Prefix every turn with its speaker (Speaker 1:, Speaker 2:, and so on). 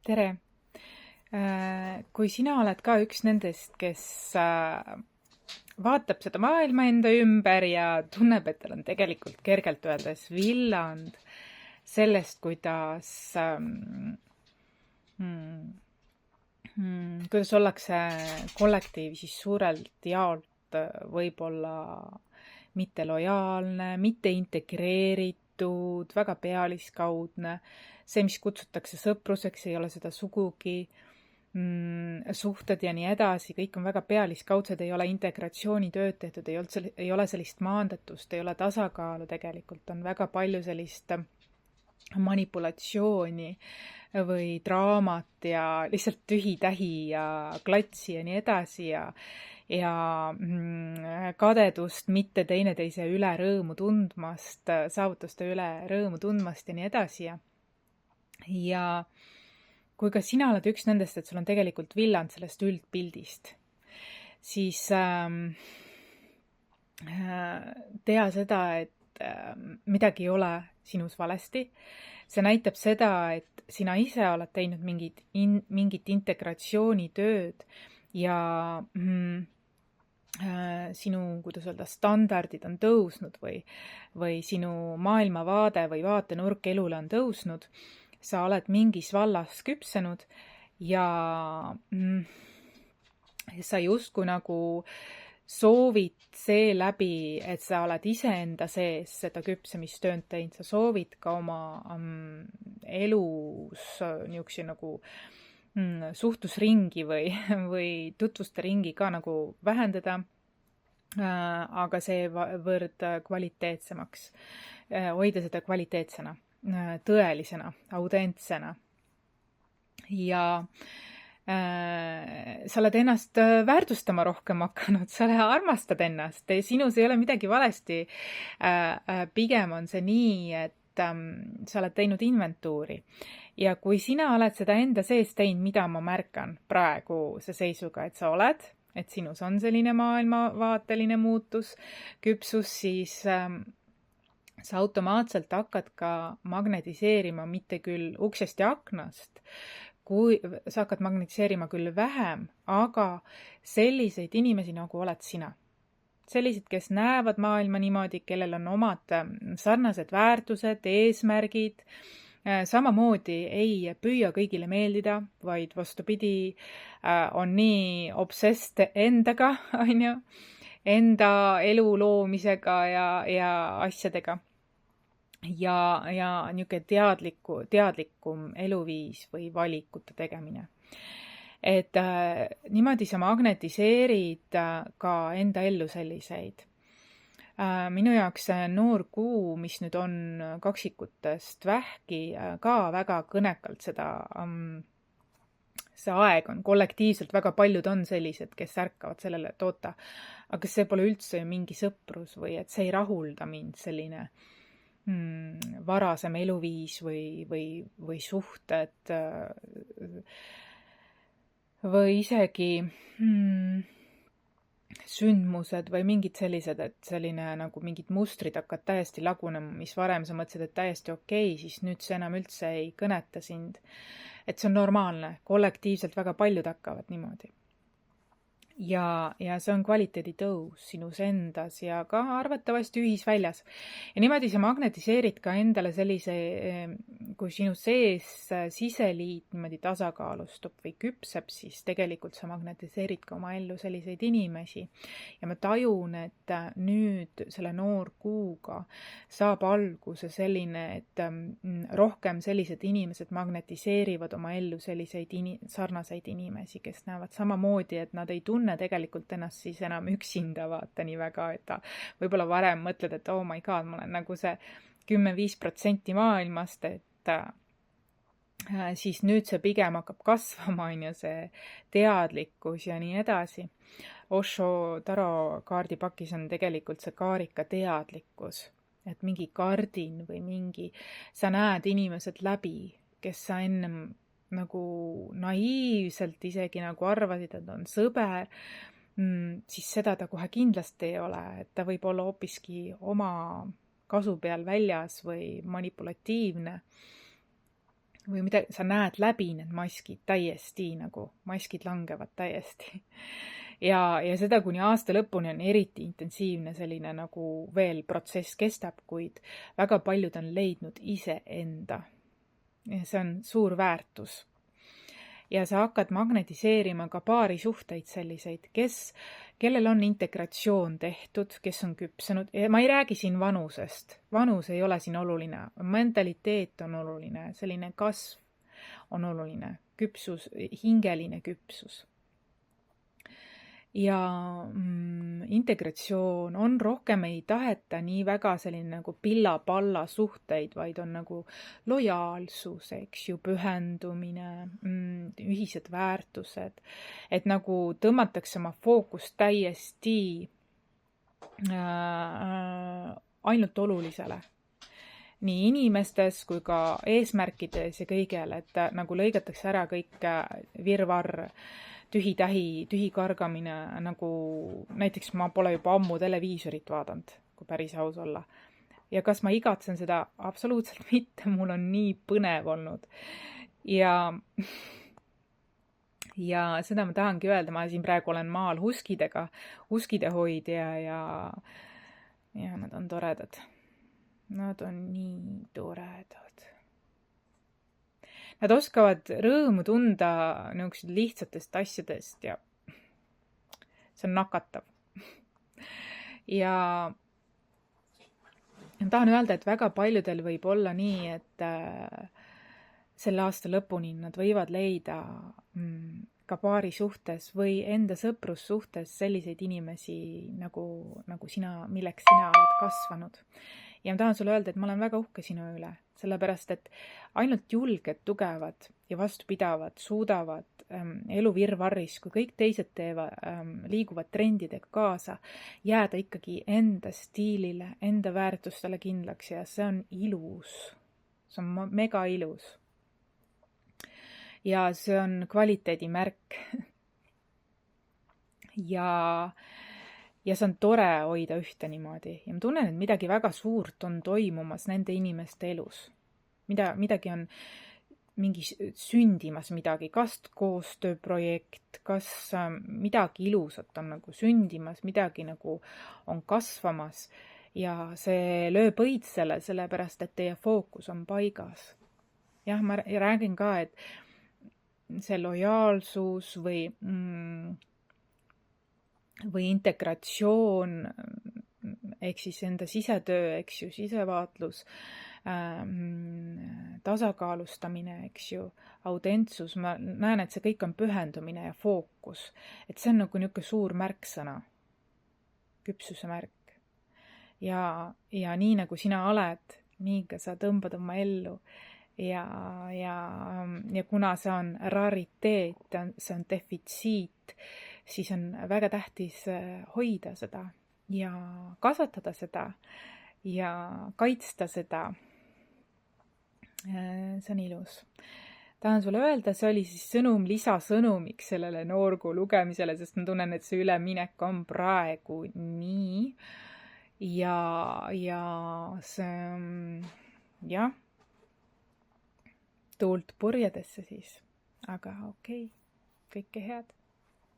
Speaker 1: tere! Kui sina oled ka üks nendest, kes vaatab seda maailma enda ümber ja tunneb, et tal on tegelikult kergelt öeldes villand sellest, kuidas ollakse kollektiivis suurelt jaolt võib-olla mitte lojaalne, mitte integreeritud, väga pealiskaudne. See, mis kutsutakse sõpruseks, ei ole seda sugugi. Suhted ja nii edasi, kõik on väga pealiskaudsed, ei ole integratsioonitööd tehtud, ei ole sellist maandatust, ei ole tasakaalu tegelikult, on väga palju sellist manipulatsiooni või draamat ja lihtsalt tühi-tähi ja klatsi ja nii edasi ja kadedust, mitte teineteise üle rõõmu tundmast, saavutuste üle rõõmu tundmast ja nii edasi. Ja kui ka sina oled üks nendest, et sul on tegelikult villand sellest üldpildist, siis tea seda, et midagi ei ole sinus valesti. See näitab seda, et sina ise oled teinud mingit integratsioonitööd ja sinu, kuidas öelda, standardid on tõusnud või sinu maailmavaade või vaatenurk elule on tõusnud. Sa oled mingis vallas küpsenud ja sa justkui nagu soovid seeläbi, et sa oled iseenda sees seda küpsemistööd teinud, sa soovid ka oma elus niisuguse nagu suhtlusringi või tutvuste ringi ka nagu vähendada, aga seevõrd kvaliteetsemaks, hoida seda kvaliteetsena, tõelisena, autentsena. Ja sa oled ennast väärtustama rohkem hakanud, sa armastad ennast, sinus ei ole midagi valesti. Pigem on see nii, et sa oled teinud inventuuri ja kui sina oled seda enda sees teinud, mida ma märkan praeguse seisuga, et sa oled, et sinus on selline maailmavaateline muutus, küpsus, siis sa automaatselt hakkad ka magnetiseerima mitte küll uksest ja aknast, kui sa hakkad magnetiseerima küll vähem, aga selliseid inimesi, nagu oled sina. Sellised, kes näevad maailma niimoodi, kellel on omad sarnased väärtused, eesmärgid, samamoodi ei püüa kõigile meeldida, vaid vastupidi, on nii obsessed endaga, enda elu loomisega ja asjadega. Ja niisugune teadlikum eluviis või valikute tegemine. Et niimoodi sa magnetiseerid ka enda ellu selliseid. Minu jaoks noor kuu, mis nüüd on kaksikutest vähki, ka väga kõnekalt see aeg on, kollektiivselt väga paljud on sellised, kes ärkavad sellele, et oota, aga see pole üldse mingi sõprus või et see ei rahulda mind selline varasem eluviis või suhted või isegi sündmused või mingid sellised, et selline nagu mingid mustrid hakkad täiesti lagunema, mis varem sa mõtlesid, et täiesti okei, siis nüüd see enam üldse ei kõneta sind. Et see on normaalne, kollektiivselt väga paljud hakkavad niimoodi. Ja see on kvaliteedi tõus sinus endas ja ka arvatavasti ühisväljas. Ja niimoodi sa magnetiseerid ka endale sellise, kui sinu sees siseliit niimoodi tasakaalustub või küpseb, siis tegelikult sa magnetiseerid ka oma ellu selliseid inimesi. Ja ma tajun, et nüüd selle noorkuuga saab alguse selline, et rohkem sellised inimesed magnetiseerivad oma ellu selliseid sarnaseid inimesi, kes näevad samamoodi, et nad ei tunne tegelikult ennast siis enam üksinda vaata nii väga, et võib-olla varem mõtled, et oh my god, ma olen nagu see 10-5% maailmast, et siis nüüd see pigem hakkab kasvama, see teadlikkus ja nii edasi. Osho Taro kaardipakis on tegelikult see kaarika teadlikkus, et mingi kardin või sa näed inimesed läbi, kes sa ennem nagu naiivselt isegi nagu arvasid, et on sõber, siis seda ta kohe kindlasti ei ole, et ta võib olla hoopiski oma kasu peal väljas või manipulatiivne. või mida sa näed läbi need maskid täiesti, nagu maskid langevad täiesti. Ja seda kuni aasta lõpuni on eriti intensiivne selline nagu veel protsess kestab, kuid väga paljud on leidnud iseenda. Ja see on suur väärtus. Ja sa hakkad magnetiseerima ka paari suhteid selliseid, kellel on integratsioon tehtud, kes on küpsenud. Ja ma ei räägi siin vanusest. Vanus ei ole siin oluline. Mentaliteet on oluline. Selline kasv on oluline. Küpsus, hingeline küpsus. Ja integratsioon on rohkem ei taheta nii väga selline nagu pilla-palla suhteid, vaid on nagu lojaalsus, eks ju, pühendumine, ühised väärtused, et nagu tõmmatakse oma fookust täiesti ainult olulisele. Nii inimestes kui ka eesmärkides ja kõigel, et nagu lõigatakse ära kõik virvarr, tühi kargamine, nagu näiteks ma pole juba ammu televiisorit vaadanud, kui päris aus olla. Ja kas ma igatsen seda? Absoluutselt mitte, mul on nii põnev olnud. Ja seda ma tahangi öelda, ma siin praegu olen maal huskide hoidja ja nad on toredad. Nad on nii toredad. Nad oskavad rõõmu tunda niisugused lihtsatest asjadest ja see on nakatav. Ja tahan öelda, et väga paljudel võib olla nii, et selle aasta lõpuni nad võivad leida ka paari suhtes või enda sõprussuhtes selliseid inimesi, nagu sina, milleks sina oled kasvanud. Ja ma tahan sulle öelda, et ma olen väga uhke sinu üle, sellepärast, et ainult julged, tugevad ja vastupidavad suudavad elu virvarris, kui kõik teised liiguvad trendidega kaasa, jääda ikkagi enda stiilile, enda väärtustele kindlaks ja see on ilus. See on mega ilus. Ja see on kvaliteedimärk. Ja see on tore hoida ühte niimoodi. Ja ma tunnen, et midagi väga suurt on toimumas nende inimeste elus. Midagi on mingi sündimas midagi, kas koostööprojekt, kas midagi ilusat on nagu sündimas, midagi nagu on kasvamas ja see lööb õitsele, sellepärast, et teie fookus on paigas. Jah, ma räägin ka, et see lojaalsus või integratsioon, ehk siis enda sisetöö, eks ju, sisevaatlus, tasakaalustamine, eks ju, autentsus, ma näen, et see kõik on pühendumine ja fookus. Et see on nagu niisugune suur märksõna, küpsuse märk. Ja nii nagu sina oled, nii ka sa tõmbad oma ellu. Ja kuna see on rariteet, see on defitsiit, siis on väga tähtis hoida seda ja kasvatada seda ja kaitsta seda. See on ilus. Tahan sulle öelda, see oli siis lisasõnumiks sellele noorgu lugemisele, sest ma tunnen, et see üleminek on praegu nii. Ja see, jah, tuult purjedesse siis. Aga okei, kõike head.